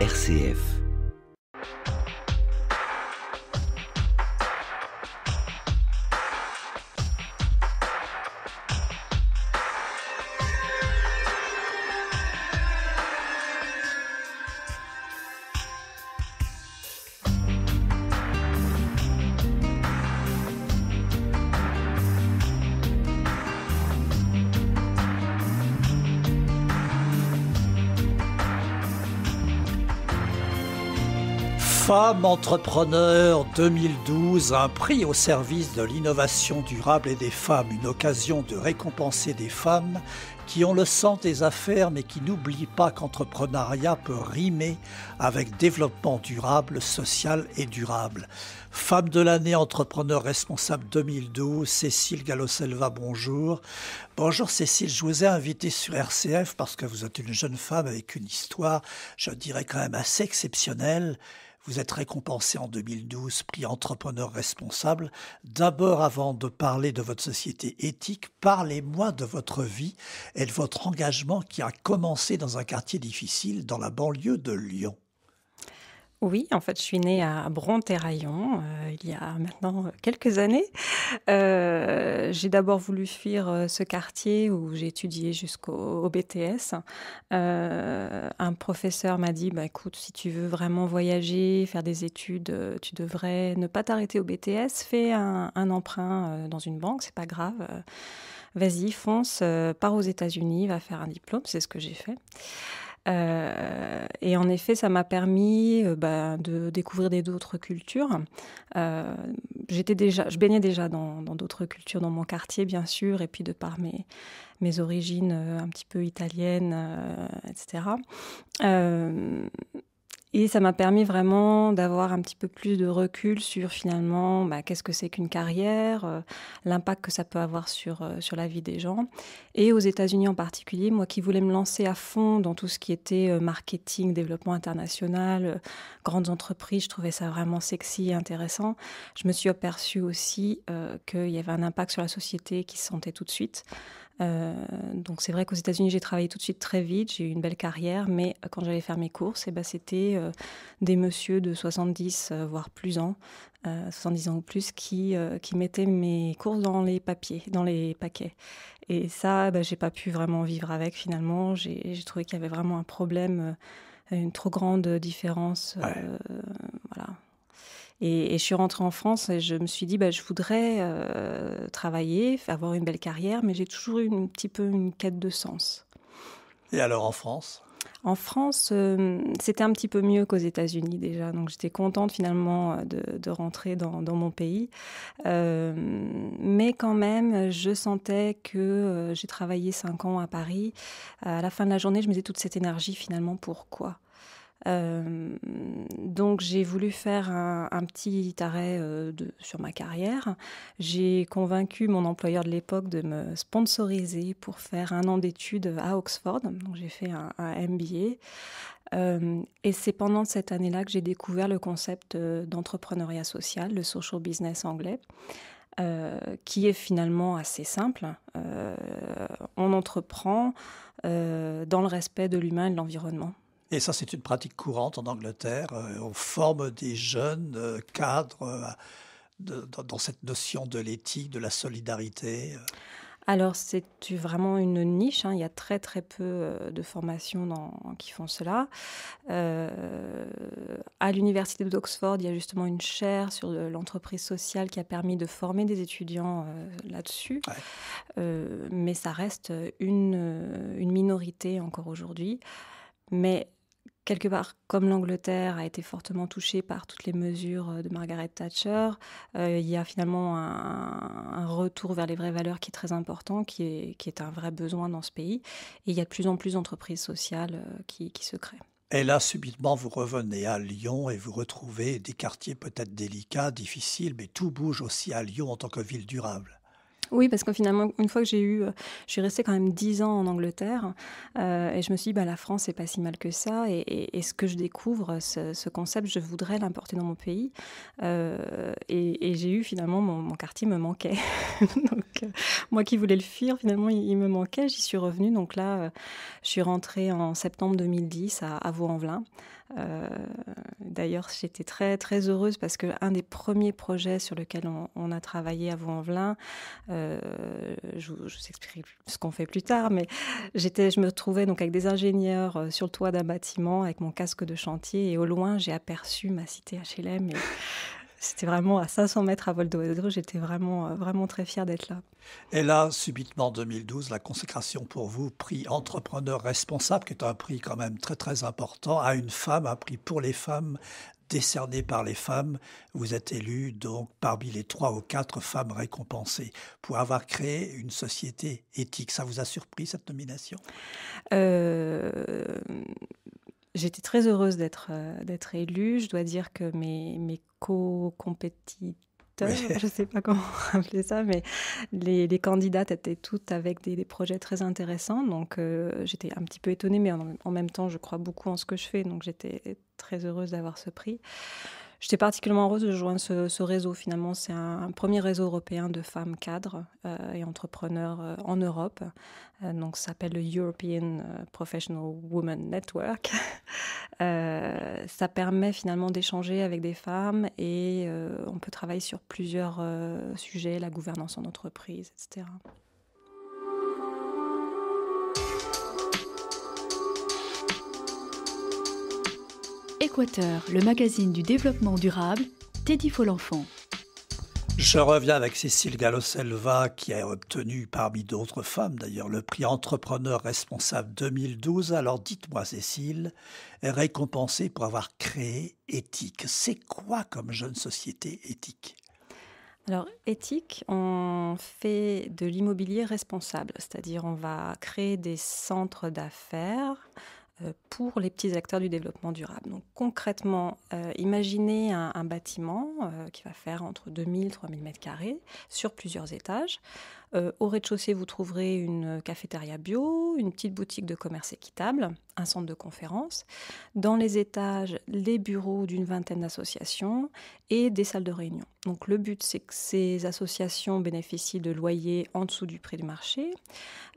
RCF. Femmes entrepreneurs 2012, un prix au service de l'innovation durable et des femmes, une occasion de récompenser des femmes qui ont le sens des affaires mais qui n'oublient pas qu'entrepreneuriat peut rimer avec développement durable, social et durable. Femme de l'année, entrepreneur responsable 2012, Cécile Gallo-Selva, bonjour. Bonjour Cécile, je vous ai invité sur RCF parce que vous êtes une jeune femme avec une histoire, je dirais quand même assez exceptionnelle. Vous êtes récompensé en 2012, prix entrepreneur responsable. D'abord, avant de parler de votre société éthique, parlez-moi de votre vie et de votre engagement qui a commencé dans un quartier difficile dans la banlieue de Lyon. Oui, en fait, je suis née à Bron-Terraillon, il y a maintenant quelques années. J'ai d'abord voulu fuir ce quartier où j'ai étudié jusqu'au BTS. Un professeur m'a dit, écoute, si tu veux vraiment voyager, faire des études, tu devrais ne pas t'arrêter au BTS, fais un emprunt dans une banque, c'est pas grave. Vas-y, fonce, pars aux États-Unis, va faire un diplôme, c'est ce que j'ai fait. Et en effet, ça m'a permis de découvrir d'autres cultures. Je baignais déjà dans d'autres cultures dans mon quartier, bien sûr, et puis de par mes origines un petit peu italiennes, etc. Et ça m'a permis vraiment d'avoir un petit peu plus de recul sur finalement qu'est-ce que c'est qu'une carrière, l'impact que ça peut avoir sur la vie des gens. Et aux États-Unis en particulier, moi qui voulais me lancer à fond dans tout ce qui était marketing, développement international, grandes entreprises, je trouvais ça vraiment sexy et intéressant. Je me suis aperçue aussi qu'il y avait un impact sur la société qui se sentait tout de suite. Donc c'est vrai qu'aux États-Unis j'ai travaillé tout de suite très vite, j'ai eu une belle carrière, mais quand j'allais faire mes courses, c'était des messieurs de 70 voire plus ans, 70 ans ou plus qui mettaient mes courses dans les paquets. Et ça, j'ai pas pu vraiment vivre avec finalement. J'ai trouvé qu'il y avait vraiment un problème, une trop grande différence. Voilà. Et je suis rentrée en France et je me suis dit, je voudrais travailler, avoir une belle carrière, mais j'ai toujours eu un petit peu une quête de sens. Et alors en France ? En France, c'était un petit peu mieux qu'aux États-Unis déjà, donc j'étais contente finalement de rentrer dans mon pays. Mais quand même, je sentais que j'ai travaillé 5 ans à Paris. À la fin de la journée, je me disais toute cette énergie finalement, pourquoi ? Donc j'ai voulu faire un petit arrêt sur ma carrière. J'ai convaincu mon employeur de l'époque de me sponsoriser pour faire 1 an d'études à Oxford. Donc j'ai fait un MBA. Et c'est pendant cette année-là que j'ai découvert le concept d'entrepreneuriat social, le social business anglais. Qui est finalement assez simple. On entreprend dans le respect de l'humain et de l'environnement. Et ça, c'est une pratique courante en Angleterre. On forme des jeunes cadres dans cette notion de l'éthique, de la solidarité. Alors, c'est vraiment une niche. Il y a très, très peu de formations qui font cela. À l'université d'Oxford, il y a justement une chaire sur l'entreprise sociale qui a permis de former des étudiants là-dessus. Ouais. Mais ça reste une minorité encore aujourd'hui. Mais quelque part, comme l'Angleterre a été fortement touchée par toutes les mesures de Margaret Thatcher, il y a finalement un retour vers les vraies valeurs qui est très important, qui est un vrai besoin dans ce pays. Et il y a de plus en plus d'entreprises sociales qui se créent. Et là, subitement, vous revenez à Lyon et vous retrouvez des quartiers peut-être délicats, difficiles, mais tout bouge aussi à Lyon en tant que ville durable. Oui, parce que finalement, une fois que je suis restée quand même 10 ans en Angleterre, et je me suis dit, la France, c'est pas si mal que ça, et ce que je découvre, ce concept, je voudrais l'importer dans mon pays, et j'ai eu finalement, mon quartier me manquait. Donc, moi qui voulais le fuir, finalement, il me manquait, j'y suis revenue, donc là, je suis rentrée en septembre 2010 à Vaux-en-Velin, D'ailleurs, j'étais très, très heureuse parce qu'un des premiers projets sur lequel on a travaillé à Vaux-en-Velin, je vous expliquerai ce qu'on fait plus tard, mais je me retrouvais donc avec des ingénieurs sur le toit d'un bâtiment avec mon casque de chantier et au loin, j'ai aperçu ma cité HLM et c'était vraiment à 500 mètres à vol d'oiseau. J'étais vraiment, vraiment très fière d'être là. Et là, subitement, en 2012, la consécration pour vous, prix entrepreneur responsable, qui est un prix quand même très très important, à une femme, un prix pour les femmes, décerné par les femmes. Vous êtes élu donc parmi les 3 ou 4 femmes récompensées pour avoir créé une société éthique. Ça vous a surpris, cette nomination ? J'étais très heureuse d'être élue. Je dois dire que mes co-compétiteurs, je ne sais pas comment appeler ça, mais les candidates étaient toutes avec des projets très intéressants. Donc, j'étais un petit peu étonnée, mais en même temps, je crois beaucoup en ce que je fais. Donc, j'étais très heureuse d'avoir ce prix. J'étais particulièrement heureuse de joindre ce réseau. Finalement, c'est un premier réseau européen de femmes cadres et entrepreneurs en Europe. Donc, ça s'appelle le European Professional Women Network. Ça permet finalement d'échanger avec des femmes et on peut travailler sur plusieurs sujets, la gouvernance en entreprise, etc. Équateur, le magazine du développement durable, Teddy Folenfant. Je reviens avec Cécile Gallo-Selva qui a obtenu, parmi d'autres femmes d'ailleurs, le prix Entrepreneur Responsable 2012. Alors dites-moi Cécile, récompensée pour avoir créé Ethique. C'est quoi comme jeune société éthique ? Alors, éthique, on fait de l'immobilier responsable, c'est-à-dire on va créer des centres d'affaires pour les petits acteurs du développement durable. Donc concrètement, imaginez un bâtiment qui va faire entre 2000 et 3000 mètres carrés sur plusieurs étages. Au rez-de-chaussée, vous trouverez une cafétéria bio, une petite boutique de commerce équitable, un centre de conférence. Dans les étages, les bureaux d'une vingtaine d'associations et des salles de réunion. Donc le but, c'est que ces associations bénéficient de loyers en dessous du prix du marché.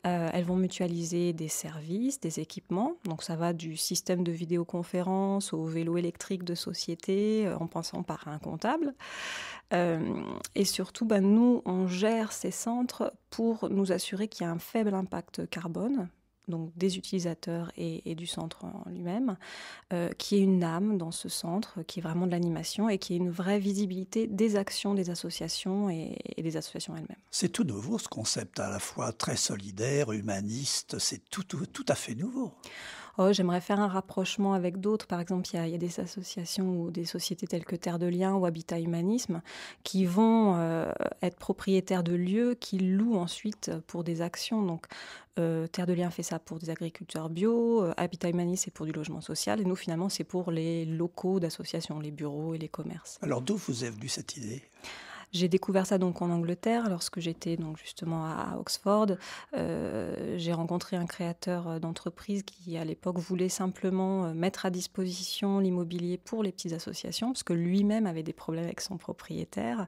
Elles vont mutualiser des services, des équipements. Donc ça va du système de vidéoconférence au vélo électrique de société, en passant par un comptable. Et surtout, nous, on gère ces centres pour nous assurer qu'il y a un faible impact carbone, donc des utilisateurs et du centre en lui-même, qu'il y ait une âme dans ce centre, qui est vraiment de l'animation et qui ait une vraie visibilité des actions des associations et des associations elles-mêmes. C'est tout nouveau ce concept, à la fois très solidaire, humaniste, c'est tout à fait nouveau. Oh, j'aimerais faire un rapprochement avec d'autres. Par exemple, il y a des associations ou des sociétés telles que Terre de Liens ou Habitat Humanisme qui vont être propriétaires de lieux qu'ils louent ensuite pour des actions. Donc, Terre de Liens fait ça pour des agriculteurs bio, Habitat Humanisme c'est pour du logement social et nous, finalement, c'est pour les locaux d'associations, les bureaux et les commerces. Alors, d'où vous est venue cette idée ? J'ai découvert ça donc en Angleterre lorsque j'étais donc justement à Oxford. J'ai rencontré un créateur d'entreprise qui à l'époque voulait simplement mettre à disposition l'immobilier pour les petites associations parce que lui-même avait des problèmes avec son propriétaire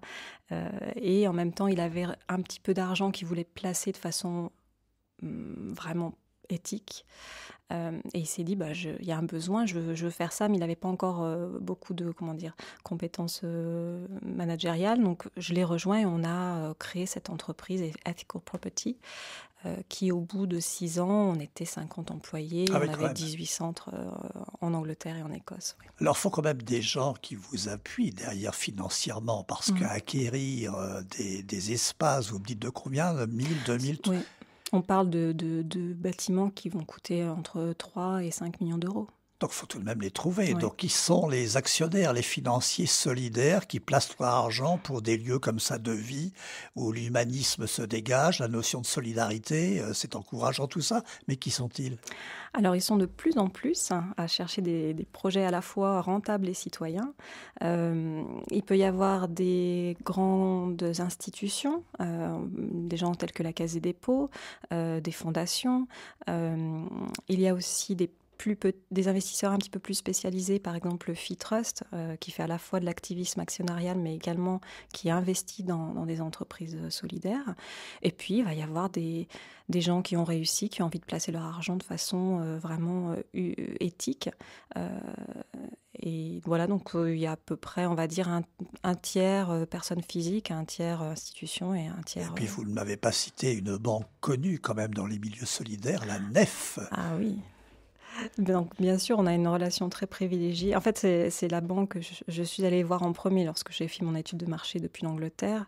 et en même temps il avait un petit peu d'argent qu'il voulait placer de façon vraiment éthique. Et il s'est dit, il y a un besoin, je veux faire ça, mais il n'avait pas encore beaucoup de compétences managériales. Donc, je l'ai rejoint et on a créé cette entreprise Ethical Property, qui, au bout de 6 ans, on était 50 employés. On avait 18 centres en Angleterre et en Écosse. Oui. Alors, il faut quand même des gens qui vous appuient derrière financièrement, parce qu'acquérir des espaces, vous me dites de combien 1000, 2000 Oui. On parle de bâtiments qui vont coûter entre 3 et 5 millions d'euros. Donc, il faut tout de même les trouver. Oui. Donc, qui sont les actionnaires, les financiers solidaires qui placent leur argent pour des lieux comme ça de vie, où l'humanisme se dégage, la notion de solidarité, c'est encourageant tout ça. Mais qui sont-ils ? Alors, ils sont de plus en plus à chercher des projets à la fois rentables et citoyens. Il peut y avoir des grandes institutions, des gens tels que la Caisse des dépôts, des fondations. Il y a aussi des des investisseurs un petit peu plus spécialisés, par exemple le FiTrust, qui fait à la fois de l'activisme actionnarial, mais également qui investit dans des entreprises solidaires. Et puis, il va y avoir des gens qui ont réussi, qui ont envie de placer leur argent de façon vraiment éthique. Et voilà, donc il y a à peu près, on va dire, un tiers personnes physiques, un tiers institutions et un tiers... Et puis, vous ne m'avez pas cité une banque connue quand même dans les milieux solidaires, la Nef. Ah oui. Donc, bien sûr, on a une relation très privilégiée. En fait, c'est la banque que je suis allée voir en premier lorsque j'ai fait mon étude de marché depuis l'Angleterre.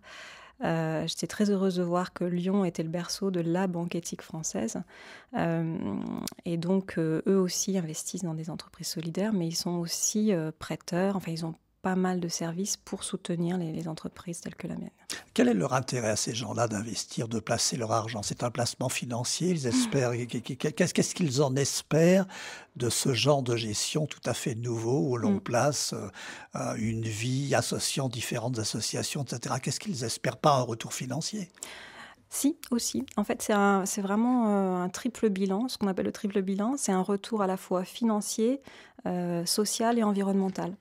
J'étais très heureuse de voir que Lyon était le berceau de la banque éthique française. Et donc, eux aussi investissent dans des entreprises solidaires, mais ils sont aussi prêteurs. Enfin, ils ont pas mal de services pour soutenir les entreprises telles que la mienne. Quel est leur intérêt à ces gens-là d'investir, de placer leur argent? C'est un placement financier, ils espèrent. Qu'est-ce qu'ils en espèrent de ce genre de gestion tout à fait nouveau où l'on place une vie associant différentes associations, etc. Qu'est-ce qu'ils espèrent? Pas un retour financier? Si, aussi. En fait, c'est vraiment un triple bilan, ce qu'on appelle le triple bilan. C'est un retour à la fois financier, social et environnemental.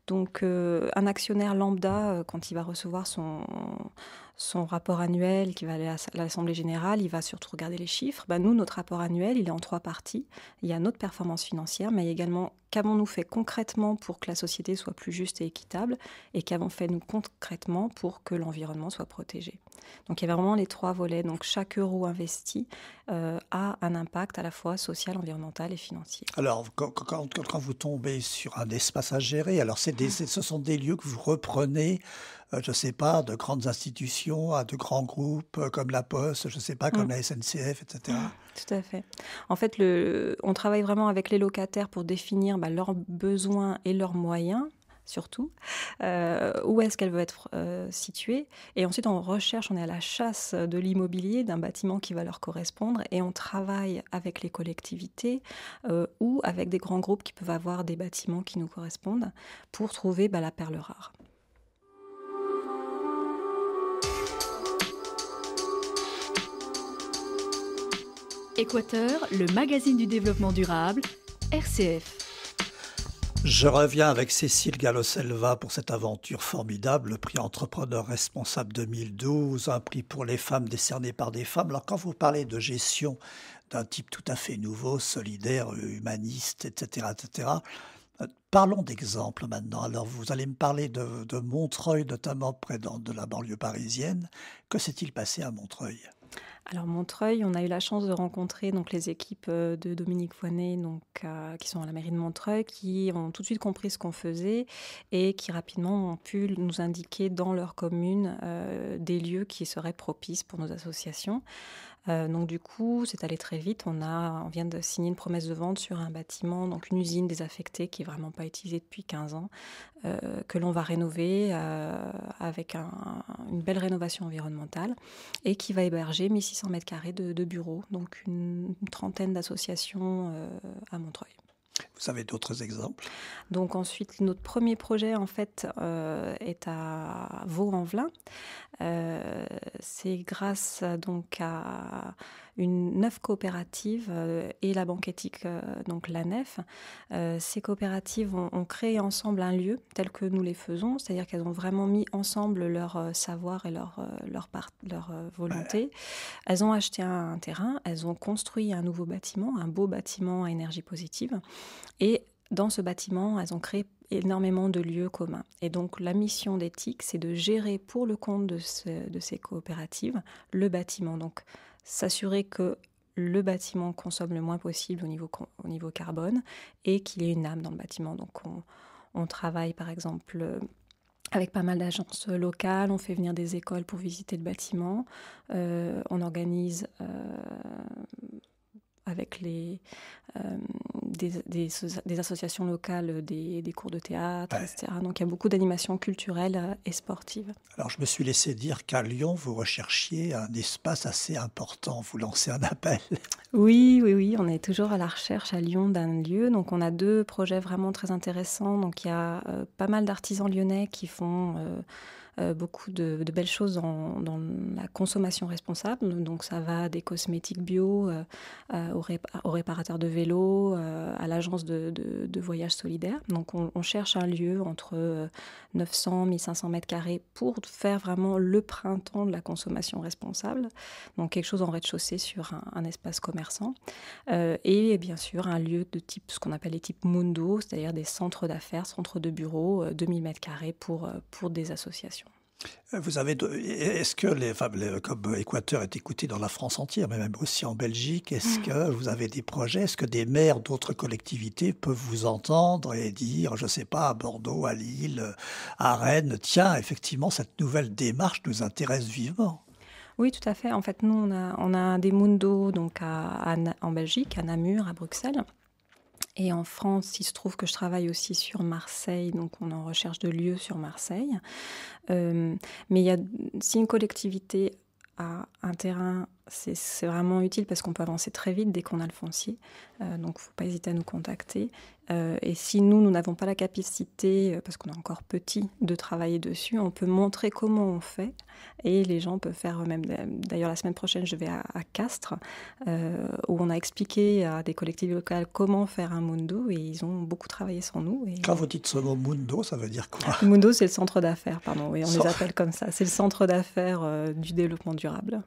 Donc, un actionnaire lambda, quand il va recevoir son rapport annuel, qui va aller à l'Assemblée générale, il va surtout regarder les chiffres. Nous, notre rapport annuel, il est en 3 parties. Il y a notre performance financière, mais également qu'avons-nous fait concrètement pour que la société soit plus juste et équitable, et qu'avons fait nous concrètement pour que l'environnement soit protégé. Donc, il y a vraiment les 3 volets. Donc, chaque euro investi a un impact à la fois social, environnemental et financier. Alors, quand vous tombez sur un espace à gérer, alors ce sont des lieux que vous reprenez, je ne sais pas, de grandes institutions à de grands groupes comme la Poste, je ne sais pas, comme la SNCF, etc. Tout à fait. En fait, on travaille vraiment avec les locataires pour définir leurs besoins et leurs moyens, surtout, où est-ce qu'elle veut être située. Et ensuite, on est à la chasse de l'immobilier, d'un bâtiment qui va leur correspondre, et on travaille avec les collectivités ou avec des grands groupes qui peuvent avoir des bâtiments qui nous correspondent pour trouver la perle rare. Équateur, le magazine du développement durable, RCF. Je reviens avec Cécile Gallo-Selva pour cette aventure formidable, le prix Entrepreneur Responsable 2012, un prix pour les femmes décerné par des femmes. Alors quand vous parlez de gestion d'un type tout à fait nouveau, solidaire, humaniste, etc., parlons d'exemples maintenant. Alors vous allez me parler de Montreuil, notamment près de la banlieue parisienne. Que s'est-il passé à Montreuil ? Alors Montreuil, on a eu la chance de rencontrer les équipes de Dominique Voynet, qui sont à la mairie de Montreuil, qui ont tout de suite compris ce qu'on faisait et qui rapidement ont pu nous indiquer dans leur commune des lieux qui seraient propices pour nos associations. Donc du coup, c'est allé très vite. On vient de signer une promesse de vente sur un bâtiment, donc une usine désaffectée qui est vraiment pas utilisée depuis 15 ans, que l'on va rénover avec une belle rénovation environnementale et qui va héberger 1600 mètres carrés de bureaux, donc une trentaine d'associations à Montreuil. Vous avez d'autres exemples? Donc ensuite, notre premier projet en fait est à Vaux-en-Velin. C'est grâce donc à une Nef coopérative et la banque éthique, donc la Nef. Ces coopératives ont créé ensemble un lieu tel que nous les faisons, c'est-à-dire qu'elles ont vraiment mis ensemble leur savoir et leur volonté. Elles ont acheté un terrain, elles ont construit un nouveau bâtiment, un beau bâtiment à énergie positive, et dans ce bâtiment, elles ont créé énormément de lieux communs. Et donc, la mission d'éthique, c'est de gérer pour le compte de ces coopératives le bâtiment. Donc, s'assurer que le bâtiment consomme le moins possible au niveau carbone et qu'il y ait une âme dans le bâtiment. Donc, on travaille, par exemple, avec pas mal d'agences locales. On fait venir des écoles pour visiter le bâtiment. On organise avec des associations locales, des cours de théâtre, etc. Donc il y a beaucoup d'animations culturelles et sportives. Alors je me suis laissé dire qu'à Lyon, vous recherchiez un espace assez important. Vous lancez un appel. Oui, on est toujours à la recherche à Lyon d'un lieu. Donc on a 2 projets vraiment très intéressants. Donc il y a pas mal d'artisans lyonnais qui font beaucoup de belles choses dans la consommation responsable. Donc ça va des cosmétiques bio aux réparateurs de vélos, à l'agence de voyage solidaire. Donc on cherche un lieu entre 900 1500 mètres carrés pour faire vraiment le printemps de la consommation responsable. Donc quelque chose en rez-de-chaussée sur un espace commerçant. Et bien sûr un lieu de type, ce qu'on appelle les types Mundo, c'est-à-dire des centres d'affaires, centres de bureaux, 2000 mètres carrés pour des associations. Est-ce que comme Équateur est écouté dans la France entière, mais même aussi en Belgique, est-ce que vous avez des projets? Est-ce que des maires d'autres collectivités peuvent vous entendre et dire, je ne sais pas, à Bordeaux, à Lille, à Rennes, tiens, effectivement, cette nouvelle démarche nous intéresse vivement? Oui, tout à fait. En fait, nous, on a des Mundo donc en Belgique, à Namur, à Bruxelles. Et en France, il se trouve que je travaille aussi sur Marseille, donc on est en recherche de lieux sur Marseille. Mais si une collectivité a un terrain, c'est vraiment utile parce qu'on peut avancer très vite dès qu'on a le foncier. Donc il ne faut pas hésiter à nous contacter. Et si nous n'avons pas la capacité, parce qu'on est encore petit, de travailler dessus, on peut montrer comment on fait. Et les gens peuvent faire eux-mêmes. D'ailleurs, la semaine prochaine, je vais à Castres, où on a expliqué à des collectivités locales comment faire un Mundo. Et ils ont beaucoup travaillé sans nous. Quand vous dites ce mot Mundo, ça veut dire quoi? Le Mundo, c'est le centre d'affaires, pardon. Oui, on les appelle comme ça. C'est le centre d'affaires du développement durable.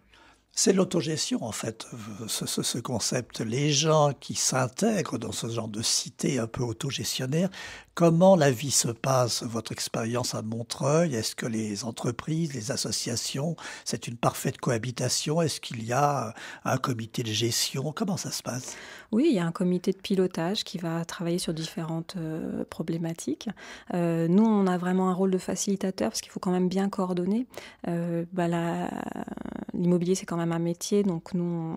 C'est l'autogestion, en fait, ce concept. Les gens qui s'intègrent dans ce genre de cité un peu autogestionnaire, comment la vie se passe? Votre expérience à Montreuil, est-ce que les entreprises, les associations, c'est une parfaite cohabitation? Est-ce qu'il y a un comité de gestion? Comment ça se passe? Oui, il y a un comité de pilotage qui va travailler sur différentes problématiques. Nous, on a vraiment un rôle de facilitateur parce qu'il faut quand même bien coordonner. L'immobilier, c'est quand même un métier, donc nous,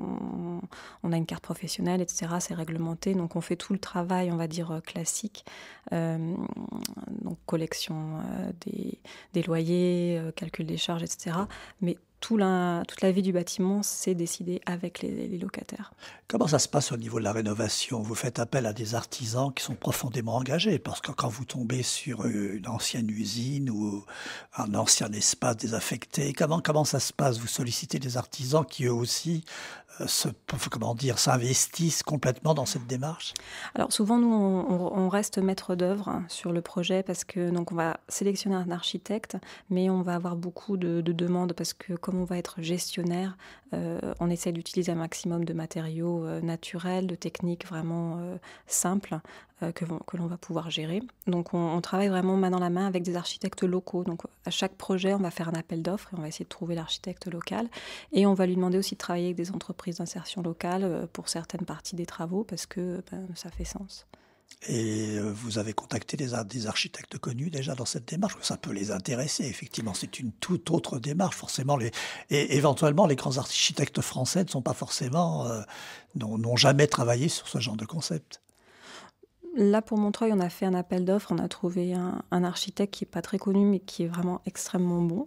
on a une carte professionnelle, etc., c'est réglementé, donc on fait tout le travail, on va dire, classique, donc collection des loyers, calcul des charges, etc., mais toute la vie du bâtiment, c'est décidé avec les locataires. Comment ça se passe au niveau de la rénovation? Vous faites appel à des artisans qui sont profondément engagés, parce que quand vous tombez sur une ancienne usine ou un ancien espace désaffecté, comment ça se passe? Vous sollicitez des artisans qui eux aussi s'investissent complètement dans cette démarche? Alors souvent, nous, on reste maître d'œuvre sur le projet parce que donc on va sélectionner un architecte, mais on va avoir beaucoup de demandes parce que comme on va être gestionnaire, on essaie d'utiliser un maximum de matériaux naturels, de techniques vraiment simples que l'on va pouvoir gérer. Donc on travaille vraiment main dans la main avec des architectes locaux. Donc à chaque projet, on va faire un appel d'offres et on va essayer de trouver l'architecte local. Et on va lui demander aussi de travailler avec des entreprises d'insertion locale pour certaines parties des travaux parce que ça fait sens. Et vous avez contacté des architectes connus déjà dans cette démarche? Ça peut les intéresser, effectivement. C'est une toute autre démarche. Forcément, et éventuellement, les grands architectes français ne sont pas forcément, n'ont jamais travaillé sur ce genre de concept. Là, pour Montreuil, on a fait un appel d'offres. On a trouvé un architecte qui n'est pas très connu, mais qui est vraiment extrêmement bon.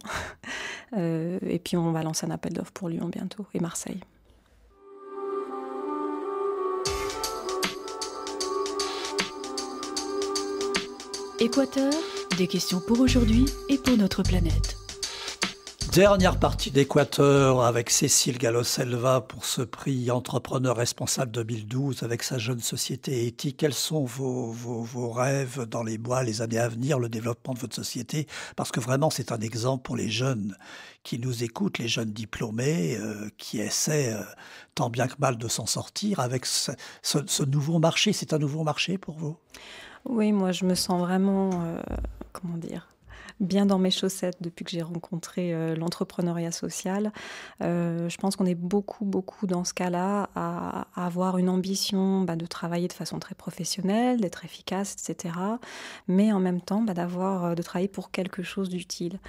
Et puis, on va lancer un appel d'offres pour Lyon bientôt et Marseille. Équateur, des questions pour aujourd'hui et pour notre planète. Dernière partie d'Équateur avec Cécile Gallo-Selva pour ce prix Entrepreneur Responsable 2012 avec sa jeune société éthique. Quels sont vos rêves dans les mois, les années à venir, le développement de votre société? Parce que vraiment, c'est un exemple pour les jeunes qui nous écoutent, les jeunes diplômés qui essaient tant bien que mal de s'en sortir avec ce nouveau marché. C'est un nouveau marché pour vous? Oui, moi, je me sens vraiment, bien dans mes chaussettes depuis que j'ai rencontré l'entrepreneuriat social. Je pense qu'on est beaucoup dans ce cas-là à avoir une ambition de travailler de façon très professionnelle, d'être efficace, etc. Mais en même temps, de travailler pour quelque chose d'utile.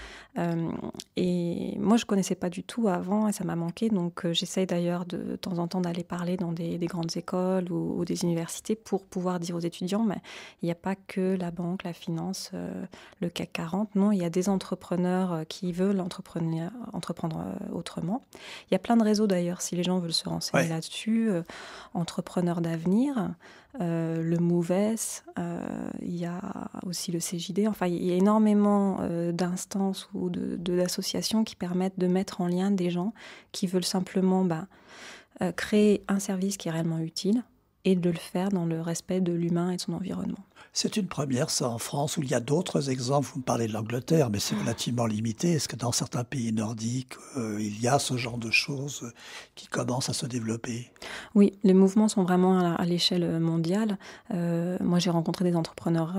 Et moi, je ne connaissais pas du tout avant et ça m'a manqué. Donc, j'essaye d'ailleurs de temps en temps d'aller parler dans des grandes écoles ou des universités pour pouvoir dire aux étudiants, mais il n'y a pas que la banque, la finance, le CAC 40. maintenant, il y a des entrepreneurs qui veulent entreprendre autrement. Il y a plein de réseaux d'ailleurs, si les gens veulent se renseigner là-dessus. Entrepreneurs d'avenir, le MOVES, il y a aussi le CJD. Enfin, il y a énormément d'instances ou d'associations qui permettent de mettre en lien des gens qui veulent simplement créer un service qui est réellement utile et de le faire dans le respect de l'humain et de son environnement. C'est une première, ça, en France, où il y a d'autres exemples. Vous me parlez de l'Angleterre, mais c'est relativement limité. Est-ce que dans certains pays nordiques, il y a ce genre de choses qui commencent à se développer? Oui, les mouvements sont vraiment à l'échelle mondiale. Moi, j'ai rencontré des entrepreneurs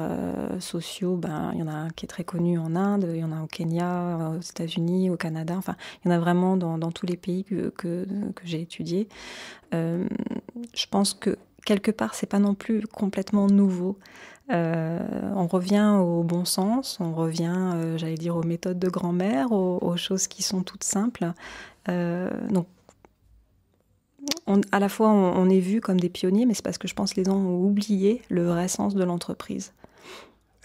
sociaux. Il y en a un qui est très connu en Inde, il y en a au Kenya, aux États-Unis, au Canada. Enfin, il y en a vraiment dans tous les pays que j'ai étudiés. Je pense que quelque part, c'est pas non plus complètement nouveau. On revient au bon sens, on revient, j'allais dire, aux méthodes de grand-mère, aux choses qui sont toutes simples. Donc, à la fois, on est vu comme des pionniers, mais c'est parce que je pense que les gens ont oublié le vrai sens de l'entreprise.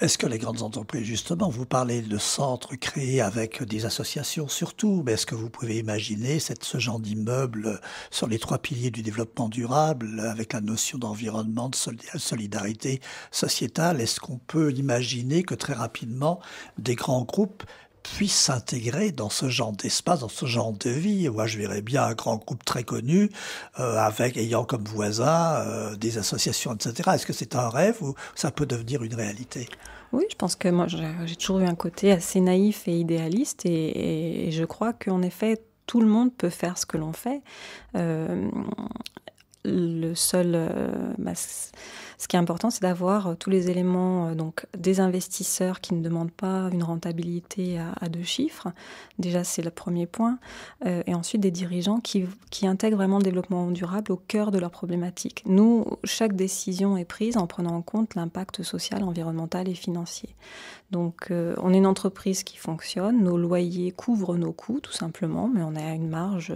Est-ce que les grandes entreprises, justement, vous parlez de centres créés avec des associations surtout, mais est-ce que vous pouvez imaginer ce genre d'immeuble sur les 3 piliers du développement durable, avec la notion d'environnement, de solidarité sociétale? Est-ce qu'on peut imaginer que très rapidement, des grands groupes puissent s'intégrer dans ce genre d'espace, dans ce genre de vie? Moi, je verrais bien un grand groupe très connu, ayant comme voisins des associations, etc. Est-ce que c'est un rêve ou ça peut devenir une réalité? Oui, je pense que moi, j'ai toujours eu un côté assez naïf et idéaliste, et je crois qu'en effet, tout le monde peut faire ce que l'on fait. Le seul, ce qui est important, c'est d'avoir tous les éléments, donc des investisseurs qui ne demandent pas une rentabilité à 2 chiffres. Déjà, c'est le premier point. Et ensuite, des dirigeants qui intègrent vraiment le développement durable au cœur de leurs problématiques. Nous, chaque décision est prise en prenant en compte l'impact social, environnemental et financier. Donc, on est une entreprise qui fonctionne. Nos loyers couvrent nos coûts, tout simplement, mais on a une marge...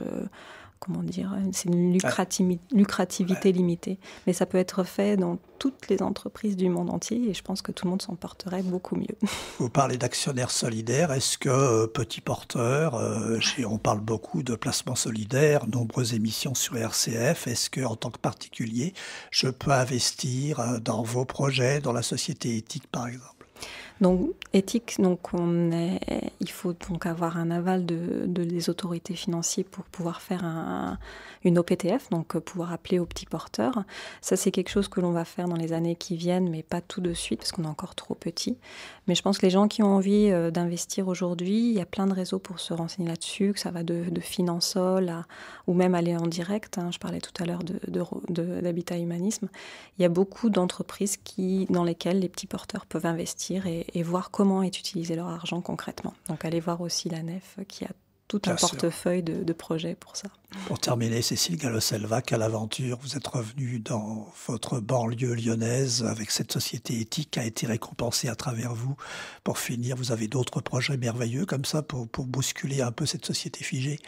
c'est une lucrativité limitée. Mais ça peut être fait dans toutes les entreprises du monde entier et je pense que tout le monde s'en porterait beaucoup mieux. Vous parlez d'actionnaires solidaires. Est-ce que petit porteur, on parle beaucoup de placements solidaires, nombreuses émissions sur RCF, est-ce que en tant que particulier, je peux investir dans vos projets, dans la société éthique par exemple? Donc, éthique, il faut donc avoir un aval des autorités financières pour pouvoir faire une OPTF, donc pouvoir appeler aux petits porteurs. Ça, c'est quelque chose que l'on va faire dans les années qui viennent, mais pas tout de suite, parce qu'on est encore trop petit. Mais je pense que les gens qui ont envie d'investir aujourd'hui, il y a plein de réseaux pour se renseigner là-dessus, que ça va de Finansol ou même aller en direct. Je parlais tout à l'heure d'Habitat Humanisme. Il y a beaucoup d'entreprises dans lesquelles les petits porteurs peuvent investir et voir comment est utilisé leur argent concrètement. Donc allez voir aussi la Nef qui a tout un portefeuille de projets pour ça. Pour terminer, Cécile Gallo-Selva, quelle aventure! Vous êtes revenue dans votre banlieue lyonnaise avec cette société éthique qui a été récompensée à travers vous. Pour finir, vous avez d'autres projets merveilleux comme ça pour bousculer un peu cette société figée?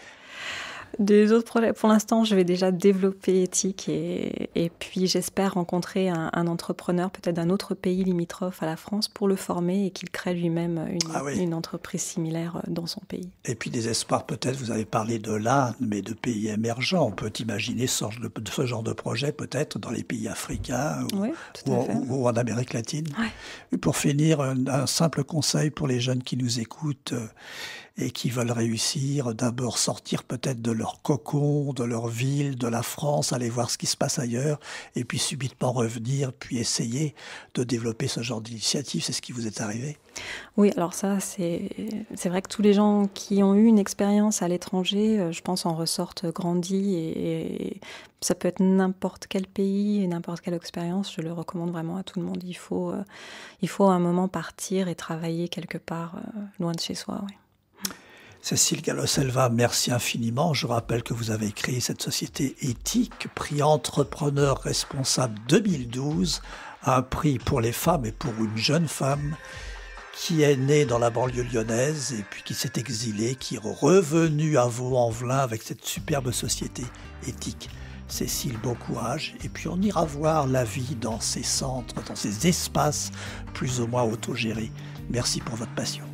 Des autres projets, pour l'instant, je vais déjà développer éthique et puis j'espère rencontrer un entrepreneur peut-être d'un autre pays limitrophe à la France pour le former et qu'il crée lui-même une entreprise similaire dans son pays. Et puis des espoirs peut-être, vous avez parlé de l'Inde, mais de pays émergents. On peut imaginer ce genre de projet peut-être dans les pays africains ou en Amérique latine. Ouais. Et pour finir, un simple conseil pour les jeunes qui nous écoutent et qui veulent réussir, d'abord sortir peut-être de leur cocon, de leur ville, de la France, aller voir ce qui se passe ailleurs, et puis subitement revenir, puis essayer de développer ce genre d'initiative. C'est ce qui vous est arrivé? Oui, alors ça, c'est vrai que tous les gens qui ont eu une expérience à l'étranger, je pense, en ressortent grandis et ça peut être n'importe quel pays et n'importe quelle expérience. Je le recommande vraiment à tout le monde. Il faut à un moment partir et travailler quelque part loin de chez soi, oui. Cécile Gallo-Selva, merci infiniment. Je rappelle que vous avez créé cette société éthique, prix Entrepreneur Responsable 2012, un prix pour les femmes et pour une jeune femme qui est née dans la banlieue lyonnaise et puis qui s'est exilée, qui est revenue à Vaux-en-Velin avec cette superbe société éthique. Cécile, bon courage. Et puis on ira voir la vie dans ces centres, dans ces espaces plus ou moins autogérés. Merci pour votre passion.